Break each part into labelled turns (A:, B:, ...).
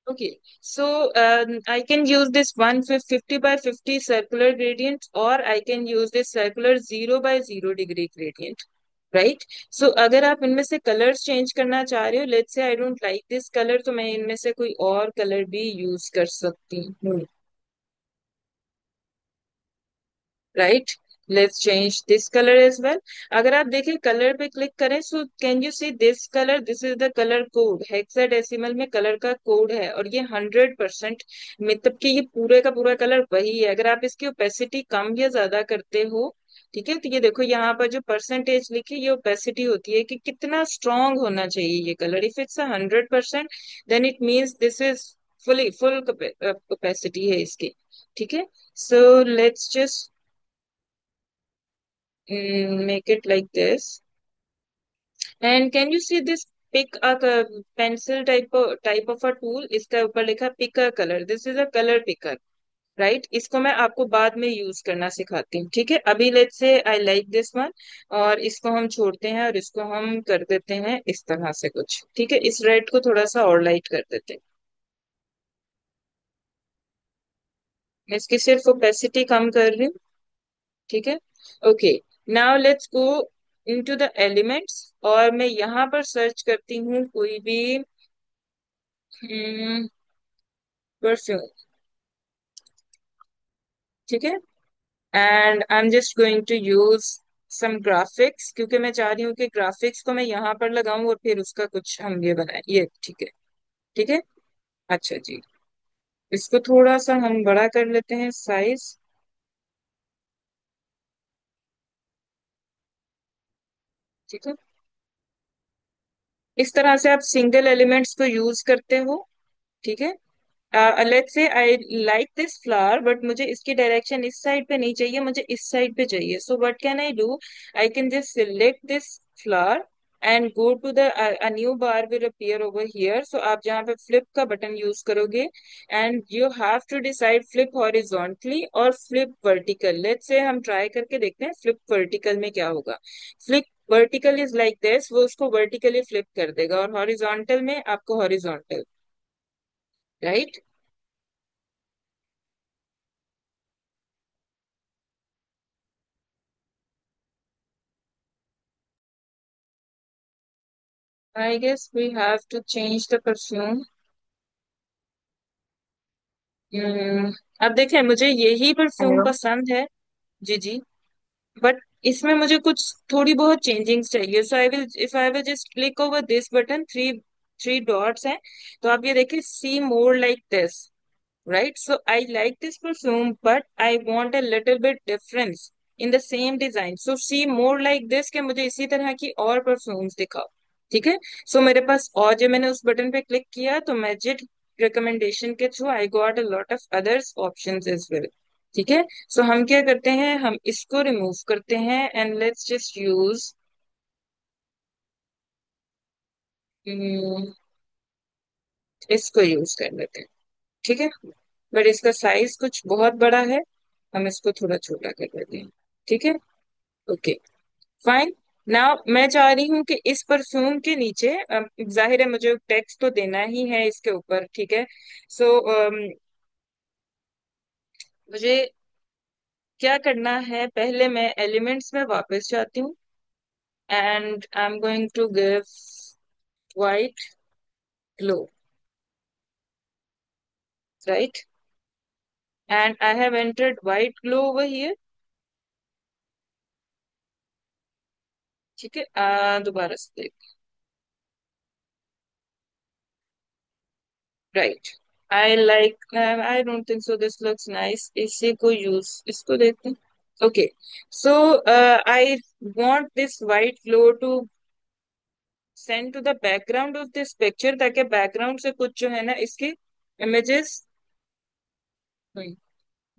A: Okay, so I can use this 150 by 50 circular gradient, or I can use this circular 0 by 0 degree gradient, right? So अगर आप इनमें से colours change करना चाह रहे हो, let's say I don't like this colour, तो मैं इनमें से कोई और कलर भी यूज कर सकती हूँ, right? Let's change this colour as well. अगर आप देखें कलर पे क्लिक करें, so can you see this colour, this is the colour code, hexadecimal में कलर का कोड है, और ये 100% मतलब कि ये पूरे का पूरा कलर वही है। अगर आप इसकी ओपेसिटी कम या ज्यादा करते हो, ठीक है, तो ये देखो यहाँ पर जो परसेंटेज लिखी, ये ओपेसिटी होती है कि कितना स्ट्रांग होना चाहिए ये colour. If it's 100% then it means this is full opacity है इसकी, ठीक है। So let's just make it like this. And can you see this pick a pencil type of a tool? इसका ऊपर लिखा pick a color. This is a color picker, right? इसको मैं आपको बाद में यूज करना सिखाती हूँ, ठीक है। अभी let's say I like this one, और इसको हम छोड़ते हैं और इसको हम कर देते हैं इस तरह से कुछ, ठीक है। इस रेड को थोड़ा सा और लाइट कर देते हैं। मैं इसकी सिर्फ ओपेसिटी कम कर रही हूँ, ठीक है। Okay, now let's go into the elements, और मैं यहाँ पर सर्च करती हूँ कोई भी परफ्यूम, ठीक है। And I am just going to use some graphics, क्योंकि मैं चाह रही हूँ कि ग्राफिक्स को मैं यहाँ पर लगाऊं और फिर उसका कुछ हम ये बनाए, ये ठीक है, ठीक है। अच्छा जी, इसको थोड़ा सा हम बड़ा कर लेते हैं साइज, ठीक है। इस तरह से आप सिंगल एलिमेंट्स को यूज करते हो, ठीक है। Let's say I like this flower, but मुझे इसकी डायरेक्शन इस साइड पे नहीं चाहिए, मुझे इस साइड पे चाहिए। So what can I do? I can just select this flower and go to the uh new bar will appear over here. So आप जहाँ पे फ्लिप का बटन यूज करोगे, and you have to decide flip horizontally और flip vertical. Let's say हम try करके देखते हैं फ्लिप वर्टिकल में क्या होगा। Flip vertical is like this, वो उसको वर्टिकली फ्लिप कर देगा, और हॉरिजॉन्टल में आपको horizontal, right? I guess we have to change the perfume. हम्म, अब देखें, मुझे यही परफ्यूम
B: हेलो।
A: पसंद है, जी जी, बट इसमें मुझे कुछ थोड़ी बहुत चेंजिंग्स चाहिए। So I will, if I will just click over this button, three three dots हैं, तो आप ये देखिए, see more like this, right? So I like this perfume, but I want a little bit difference in the same design. So see more like this, कि मुझे इसी तरह की और परफ्यूम्स दिखाओ, ठीक है। सो मेरे पास, और जब मैंने उस बटन पे क्लिक किया, तो मैजिक रिकमेंडेशन के through I got a lot of others options as well, ठीक है। सो हम क्या करते हैं, हम इसको रिमूव करते हैं, एंड लेट्स जस्ट यूज इसको यूज कर लेते हैं, ठीक है। बट इसका साइज कुछ बहुत बड़ा है, हम इसको थोड़ा छोटा कर देते हैं, ठीक है। Okay, fine. नाउ मैं चाह रही हूँ कि इस परफ्यूम के नीचे, जाहिर है मुझे टेक्स्ट तो देना ही है इसके ऊपर, ठीक है। सो मुझे क्या करना है, पहले मैं एलिमेंट्स में वापस जाती हूँ, and I am going to give white glow, right? And I have entered white glow over here, ठीक है। दोबारा से देख, right? I like, I don't think so this looks nice, इसी को यूज, इसको देखते हैं। Okay, so I want this white glow to send to the background of this picture, ताकि बैकग्राउंड से कुछ जो है ना इसके इमेजेस,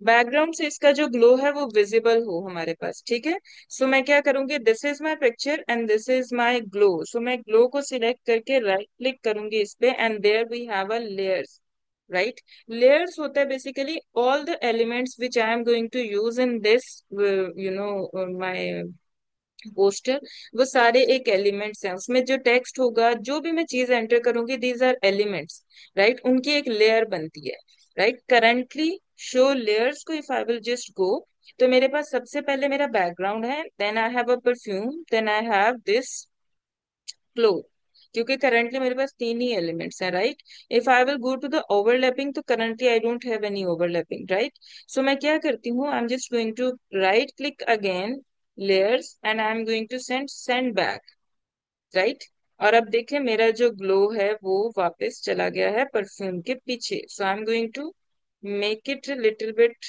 A: बैकग्राउंड से इसका जो ग्लो है वो विजिबल हो हमारे पास, ठीक है। सो मैं क्या करूंगी, this is my picture and this is my glow. So मैं ग्लो को सिलेक्ट करके राइट क्लिक करूंगी इस पे, and there we have a layers, right? Layers होता है basically all the elements which I am going to use in this, you know, my poster, वो सारे एक एलिमेंट्स हैं। उसमें जो टेक्स्ट होगा, जो भी मैं चीज एंटर करूंगी, दीज आर एलिमेंट्स, राइट। उनकी एक लेयर बनती है, राइट। करंटली शो लेयर्स को if I will just go, तो मेरे पास सबसे पहले मेरा बैकग्राउंड है, then I have a perfume, then I have this cloth. क्योंकि करंटली मेरे पास तीन ही एलिमेंट्स हैं, right. If I will go to the overlapping, तो currently I don't have any overlapping, right. So मैं क्या करती हूँ, I am just going to right click again, layers, and I am going to send send back, right. और अब देखें मेरा जो ग्लो है वो वापस चला गया है परफ्यूम के पीछे। So I am going to make it little bit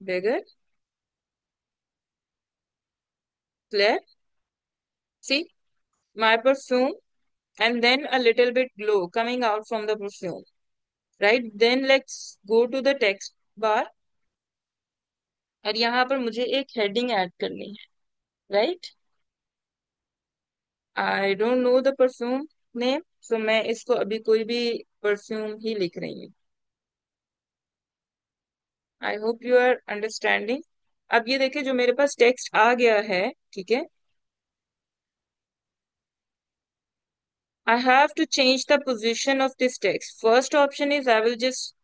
A: bigger, clear, see my perfume, and then a little bit glow coming out from the perfume, right? Then let's go to the text bar, और यहाँ पर मुझे एक heading add करनी है, right. I don't know the perfume name, so मैं इसको अभी कोई भी परफ्यूम ही लिख रही हूँ। I hope you are understanding. अब ये देखिए जो मेरे पास टेक्स्ट आ गया है, ठीक है। I have to change the position of this text. First option is I will just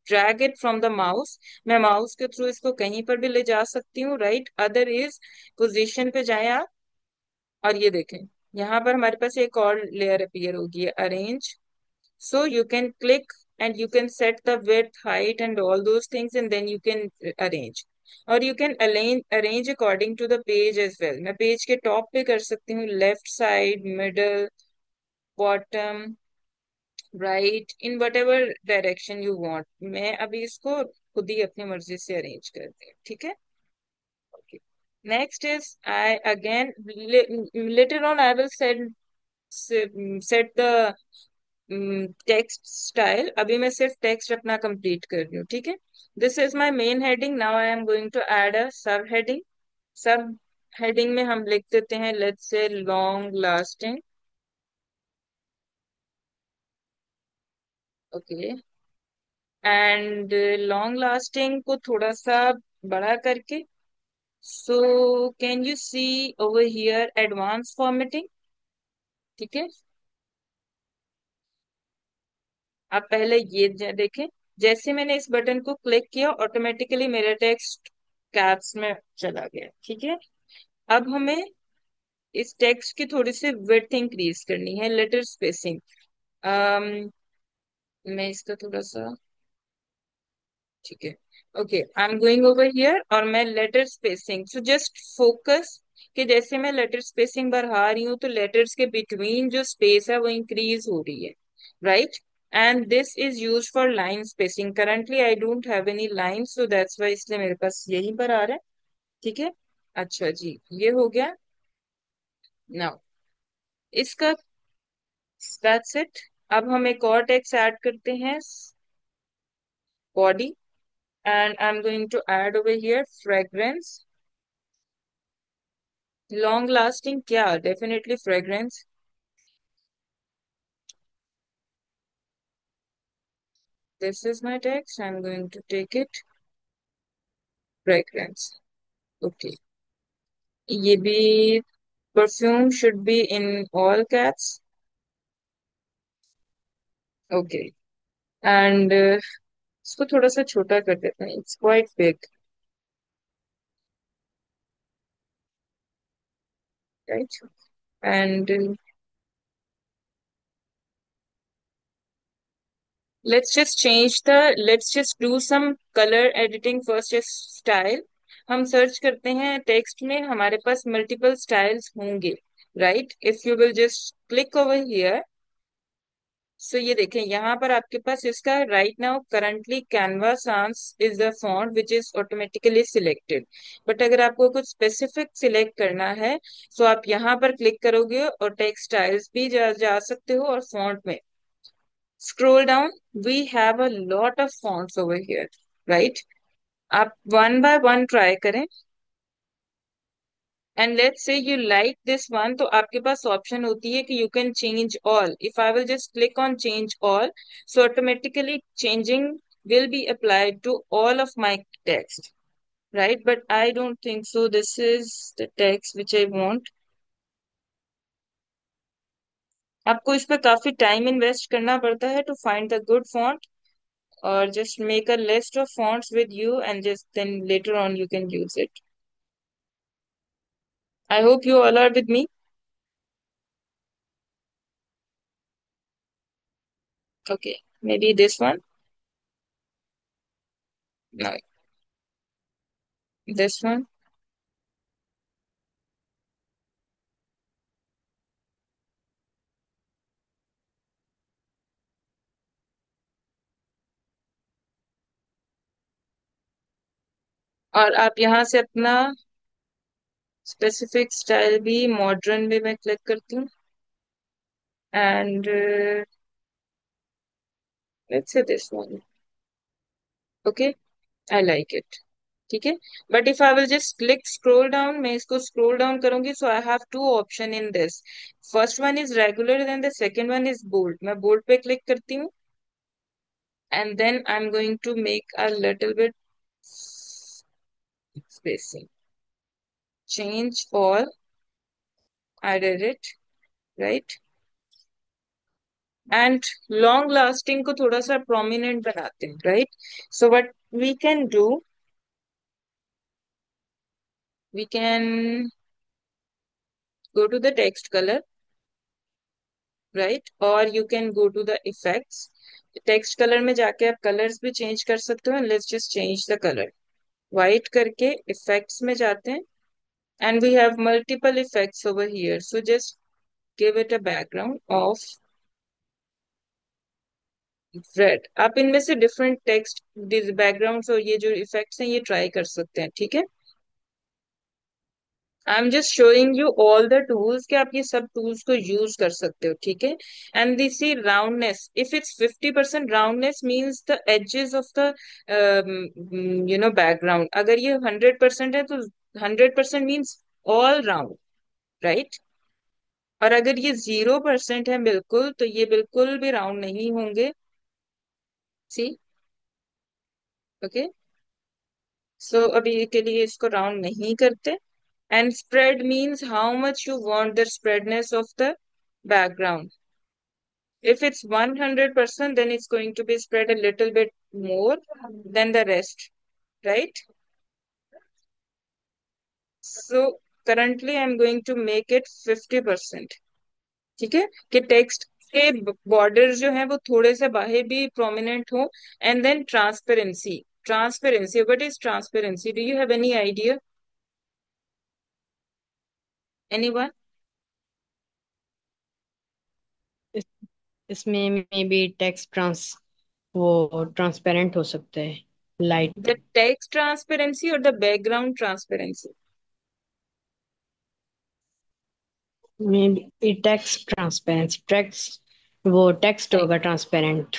A: drag it from the mouse. मैं माउस के थ्रू इसको कहीं पर भी ले जा सकती हूँ, राइट। अदर इज पोजीशन पे जाएं आप, और ये देखें यहाँ पर हमारे पास एक और लेयर अपीयर होगी, arrange. So you can click and you can set the width, height and all those things, and then you can arrange, और you can arrange according to the page as well। मैं page के top पे कर सकती हूँ, left side, middle, bottom, right, in what ever direction you want. मैं अभी इसको खुद ही अपनी मर्जी से अरेंज करती हूँ, ठीक है। Okay, next is I again, later on I will set the text style. अभी मैं सिर्फ टेक्स्ट अपना कंप्लीट कर रही हूँ, ठीक है। This is my main heading, now I am going to add a sub heading. सब हेडिंग में हम लिख देते हैं, let's say long lasting, okay. And long lasting को थोड़ा सा बड़ा करके, so can you see over here advance formatting, ठीक है। आप पहले ये देखें, जैसे मैंने इस बटन को क्लिक किया ऑटोमेटिकली मेरा टेक्स्ट कैप्स में चला गया, ठीक है। अब हमें इस टेक्स्ट की थोड़ी सी विड्थ इंक्रीज करनी है, लेटर स्पेसिंग। मैं इसका थोड़ा सा, ठीक है, okay, I am going over here, और मैं letter spacing, so just focus कि जैसे मैं लेटर स्पेसिंग बढ़ा रही हूँ तो लेटर्स के बिटवीन जो स्पेस है वो इंक्रीज हो रही है, right. And this is use for line spacing. Currently I don't have any line, so that's why, इसलिए मेरे पास यहीं पर आ रहा है, ठीक है। अच्छा जी, ये हो गया। नाउ इसका, दैट्स इट। अब हम एक और टेक्स्ट ऐड करते हैं, body, and I'm going to add over here fragrance, long lasting क्या, definitely fragrance। This is my text, I'm going to take it, fragrance, okay। ये भी, perfume should be in all caps, okay। and इसको थोड़ा सा छोटा कर देते हैं, it's quite big, right। and let's just do some color editing first, as style। हम सर्च करते हैं टेक्स्ट में, हमारे पास मल्टीपल स्टाइल्स होंगे, right. If you will just click over here, so ये देखें यहाँ पर आपके पास इसका right now currently Canva sans is the font which is automatically selected. But अगर आपको कुछ स्पेसिफिक सिलेक्ट करना है, तो आप यहाँ पर क्लिक करोगे और टेक्स्ट स्टाइल्स भी जा सकते हो, और फॉन्ट में scroll down, we have a lot of fonts over here, right। आप वन बाय वन ट्राई करें, एंड लेट्स से यू लाइक दिस वन, तो आपके पास ऑप्शन होती है कि you can change all. If I will just click on change all, so automatically changing will be applied to all of my text, right? But I don't think so. This is the text which I want. आपको इस पे काफी time invest करना पड़ता है to find the good font, और just make a list of fonts with you and just then later on you can use it. I hope you all are with me. Okay, maybe this one. No, this one. और आप यहाँ से अपना specific style भी modern में मैं click करती हूँ, and let's say this one. Okay, I like it. ठीक है. But if I will just click scroll down, मैं इसको स्क्रोल डाउन करूंगी, so I have two option in this. First one is regular, then the second one is bold. मैं bold पे click करती हूँ, and then I'm going to make a little bit spacing. Change all. I did it, right? And long lasting को थोड़ा सा prominent बनाते हैं, right? So what we can do, we can go to the text color, right? Or you can go to the effects. Text colour में जाके आप colours भी change कर सकते हो. Let's just change the colour. White करके effects में जाते हैं, and we have multiple effects over here, so just give it a background of red. आप इनमें से डिफरेंट टेक्स्ट बैकग्राउंड्स और ये जो इफेक्ट्स हैं ये ट्राई कर सकते हैं. ठीक है. आई am just showing you all the tools कि आप ये सब टूल्स को यूज कर सकते हो. ठीक है. And this see roundness, if it's 50% roundness means the edges of the background. अगर ये 100% है तो 100% मीन्स ऑल राउंड, राइट? और अगर ये 0% है बिल्कुल, तो ये बिल्कुल भी राउंड नहीं होंगे. सी. ओके. सो अभी के लिए इसको राउंड नहीं करते. And spread means how much you want the spreadness of the background. If it's 100%, then it's going to be spread a little bit more than the rest, right? So currently I'm going to make it 50%. ठीक है. कि text के border जो है वो थोड़े से बाहर भी प्रोमिनेंट हो. And then transparency. Transparency, what is transparency? Do you have any idea? Anyone?
B: इस, इसमें मे बी टेक्स्ट वो ट्रांसपेरेंट हो सकता है,
A: द
B: लाइट.
A: टेक्स्ट ट्रांसपेरेंसी और the background transparency?
B: Maybe text transparency, text वो टेक्स्ट
A: नहीं,
B: होगा ट्रांसपेरेंट.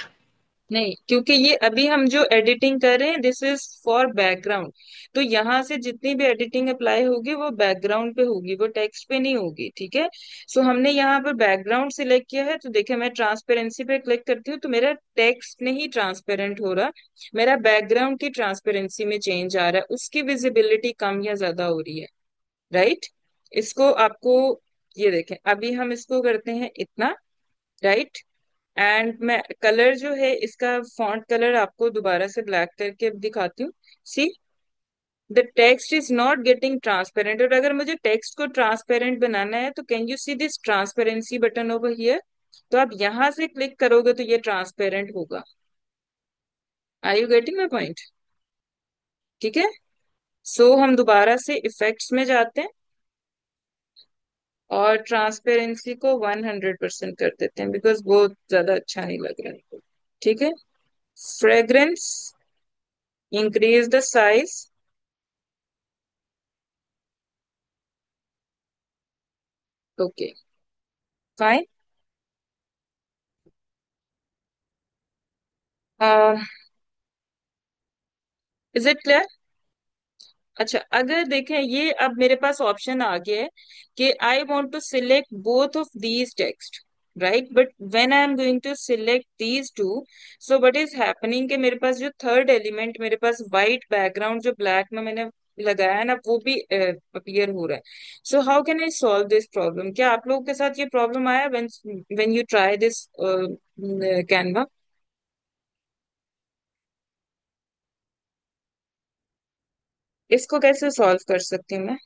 A: नहीं, क्योंकि ये अभी हम जो एडिटिंग कर रहे हैं दिस इज फॉर बैकग्राउंड. तो यहाँ से जितनी भी एडिटिंग अप्लाई होगी वो बैकग्राउंड पे होगी, वो टेक्स्ट पे नहीं होगी. ठीक है. सो हमने यहाँ पर बैकग्राउंड सिलेक्ट किया है, तो देखिए मैं ट्रांसपेरेंसी पे क्लिक करती हूँ तो मेरा टेक्स्ट नहीं ट्रांसपेरेंट हो रहा, मेरा बैकग्राउंड की ट्रांसपेरेंसी में चेंज आ रहा है, उसकी विजिबिलिटी कम या ज्यादा हो रही है, राइट? इसको आपको, ये देखें अभी हम इसको करते हैं इतना, राइट? एंड मैं कलर जो है इसका फॉन्ट कलर आपको दोबारा से ब्लैक करके दिखाती हूँ. See, the text is not getting transparent. और अगर मुझे टेक्स्ट को ट्रांसपेरेंट बनाना है तो can you see this transparency button over here? तो आप यहां से क्लिक करोगे तो ये ट्रांसपेरेंट होगा. Are you getting my point? ठीक है. सो हम दोबारा से इफेक्ट्स में जाते हैं और ट्रांसपेरेंसी को 100% कर देते हैं, बिकॉज वो ज्यादा अच्छा नहीं लग रहा है. ठीक है. Fragrance, increase the size. Okay, fine. uh, is it clear? अच्छा, अगर देखें ये अब मेरे पास ऑप्शन आ गया है कि I want to select both of these text, right? But when I am going to select these two, so what is happening कि मेरे पास जो थर्ड एलिमेंट, मेरे पास वाइट बैकग्राउंड जो ब्लैक में मैंने लगाया है ना, वो भी अपीयर हो रहा है। So how can I solve this problem? क्या आप लोगों के साथ ये प्रॉब्लम आया when when you try this Canva? इसको कैसे सॉल्व कर सकती हूँ मैं?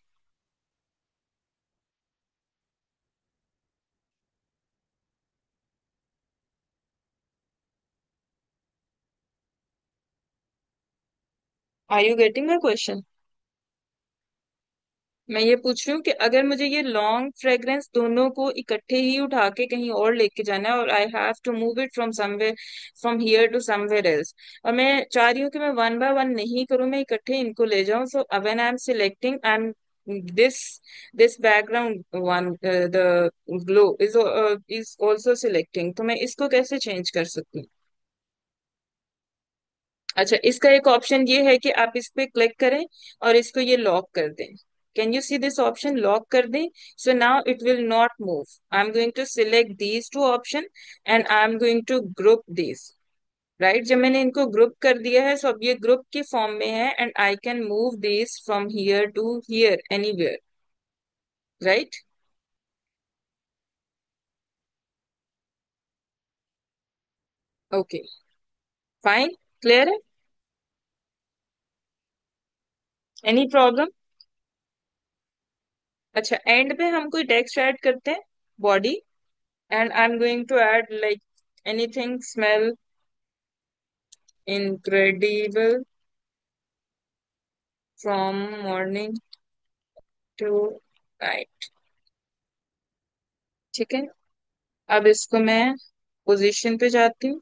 A: Are you getting my question? मैं ये पूछ रही हूँ कि अगर मुझे ये लॉन्ग फ्रेग्रेंस दोनों को इकट्ठे ही उठा के कहीं और लेके जाना है, और I have to move it from somewhere, from here to somewhere else, और मैं चाह रही हूँ कि मैं वन बाय वन नहीं करूँ, मैं इकट्ठे इनको ले जाऊं, so when I M selecting, I am this this background one, the glow is also selecting, तो मैं इसको कैसे चेंज कर सकती हूँ? अच्छा, इसका एक ऑप्शन ये है कि आप इस पे क्लिक करें और इसको ये लॉक कर दें। Can you see this option? Lock कर दें। So now it will not move. I am going to select these two option and I am going to group these. Right, जब मैंने इनको ग्रुप कर दिया है, सो अब ये ग्रुप की फॉर्म में है and I can move these from here to here anywhere. Right. Okay, fine, clear है? Any problem? अच्छा, एंड पे हम कोई टेक्स्ट ऐड करते हैं, body, and I'm going to add like anything smell incredible from morning to night। ठीक है, अब इसको मैं पोजीशन पे जाती हूँ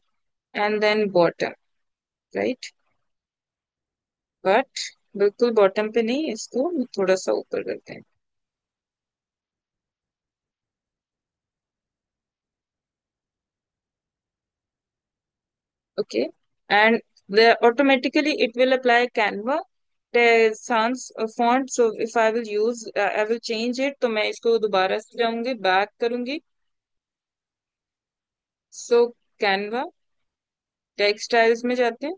A: and then bottom. Right, but बिल्कुल बॉटम पे नहीं, इसको थोड़ा सा ऊपर करते हैं। Okay, and automatically it will apply Canva the sans font, so if I will use I will change it, तो मैं इसको दोबारा से जाऊंगी, बैक करूंगी। सो कैनवा, टेक्सटाइल्स में जाते हैं,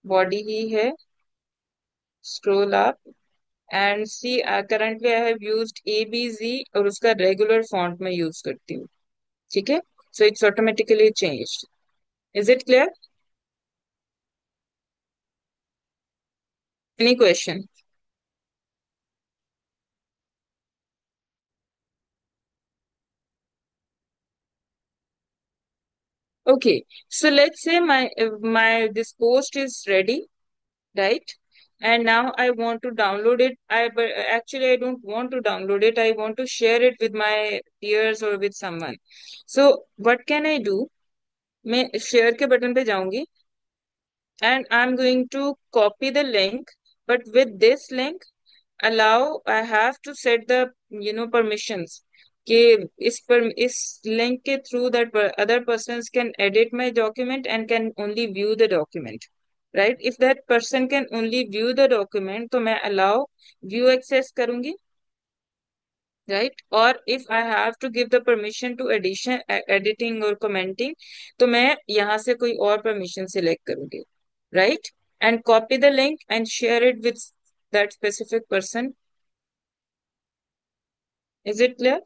A: बॉडी ही है, scroll up and see, currently I have used ABZ और उसका रेगुलर फॉन्ट में यूज करती हूँ। ठीक है, so it's automatically changed. Is it clear? Any question? Okay, so let's say my this post is ready, right? And now I want to download it. But actually I don't want to download it, I want to share it with my peers or with someone। so what can I do? मैं share के button पे जाऊंगी and I'm going to copy the link, but with this link allow, I have to set the permissions कि इस link के through that other persons can edit my document and can only view the document। right, if that person can only view the document, तो मैं allow view access करूंगी। Right, और if I have to give the permission to edition, editing और commenting, तो मैं यहाँ से कोई और परमिशन सिलेक्ट करूंगी। Right, and copy the link and share it with that specific person. Is it clear?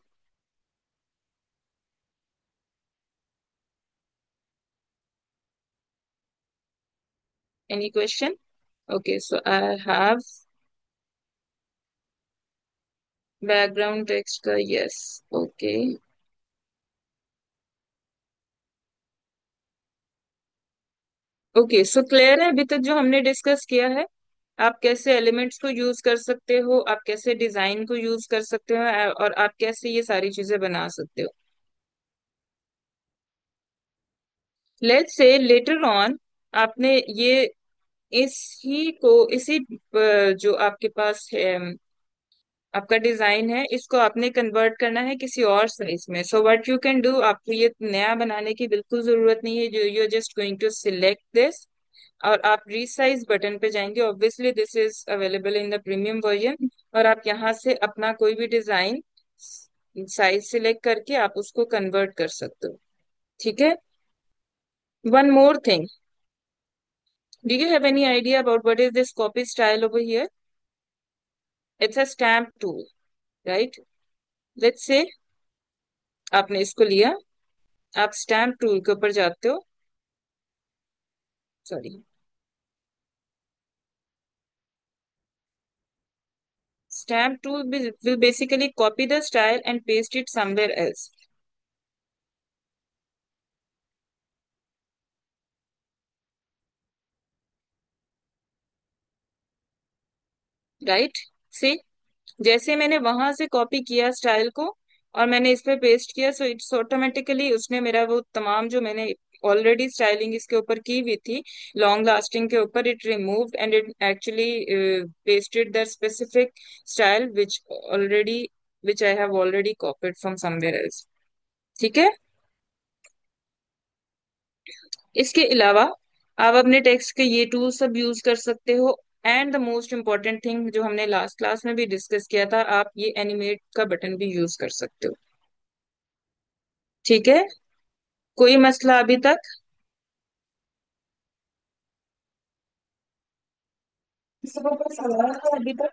A: Any question? Okay, so I have background text का, yes. Okay, okay, so clear है अभी तक जो हमने डिस्कस किया है? आप कैसे एलिमेंट्स को यूज कर सकते हो, आप कैसे डिजाइन को यूज कर सकते हो, और आप कैसे ये सारी चीजें बना सकते हो। लेट्स से लेटर ऑन आपने ये इस ही को इसी जो आपके पास है, आपका डिजाइन है, इसको आपने कन्वर्ट करना है किसी और साइज में। So what you can do, आपको ये नया बनाने की बिल्कुल जरूरत नहीं है, जो you just going to select this और आप रीसाइज बटन पे जाएंगे। Obviously this is available in the premium version, और आप यहाँ से अपना कोई भी डिजाइन साइज सिलेक्ट करके आप उसको कन्वर्ट कर सकते हो। ठीक है, one more thing, Do you have any idea about what is this copy style over here? It's a stamp tool, right? Let's say आपने इसको लिया, आप स्टैम्प टूल के ऊपर जाते हो, sorry, stamp tool will basically copy the style and paste it somewhere else, right? See, जैसे मैंने वहां से कॉपी किया स्टाइल को और मैंने इस पे पेस्ट किया, सो इट्स ऑटोमेटिकली उसने मेरा वो तमाम जो मैंने ऑलरेडी स्टाइलिंग इसके ऊपर की हुई थी लॉन्ग लास्टिंग के ऊपर, it removed and it actually pasted the specific style which I have already copied from somewhere else. ठीक है। इसके अलावा आप अपने टेक्स्ट के ये टूल सब यूज कर सकते हो। And the most important thing जो हमने लास्ट क्लास में भी डिस्कस किया था, आप ये एनिमेट का बटन भी यूज कर सकते हो। ठीक है। कोई मसला अभी तक? किसी को कोई सवाल है अभी तक?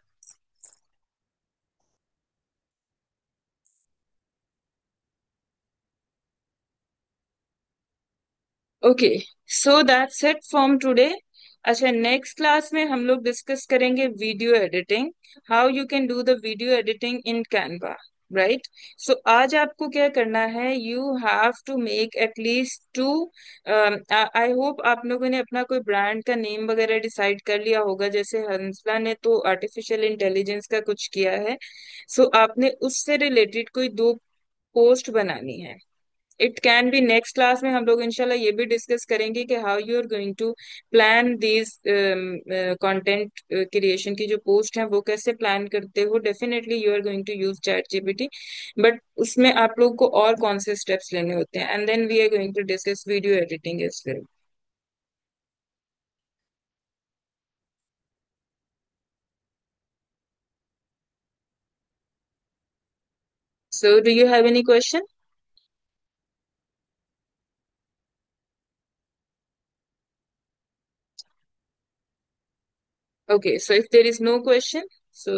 A: Okay, so that's it from today. अच्छा, नेक्स्ट क्लास में हम लोग डिस्कस करेंगे video editing, how you can do the video editing in Canva, right? So आज आपको क्या करना है, you have to make at least two, I hope आप लोगों ने अपना कोई ब्रांड का नेम वगैरह डिसाइड कर लिया होगा। जैसे हंसला ने तो आर्टिफिशियल इंटेलिजेंस का कुछ किया है, सो आपने उससे रिलेटेड कोई दो पोस्ट बनानी है। It can be, next class में हम लोग इंशाल्लाह ये भी डिस्कस करेंगे कि how you are going to plan these content creation की जो पोस्ट है वो कैसे प्लान करते हो। Definitely you are going to use chat GPT, but उसमें आप लोग को और कौन से स्टेप्स लेने होते हैं, and then we are going to discuss video editing as well. So do you have any question? Okay, so if there is no question,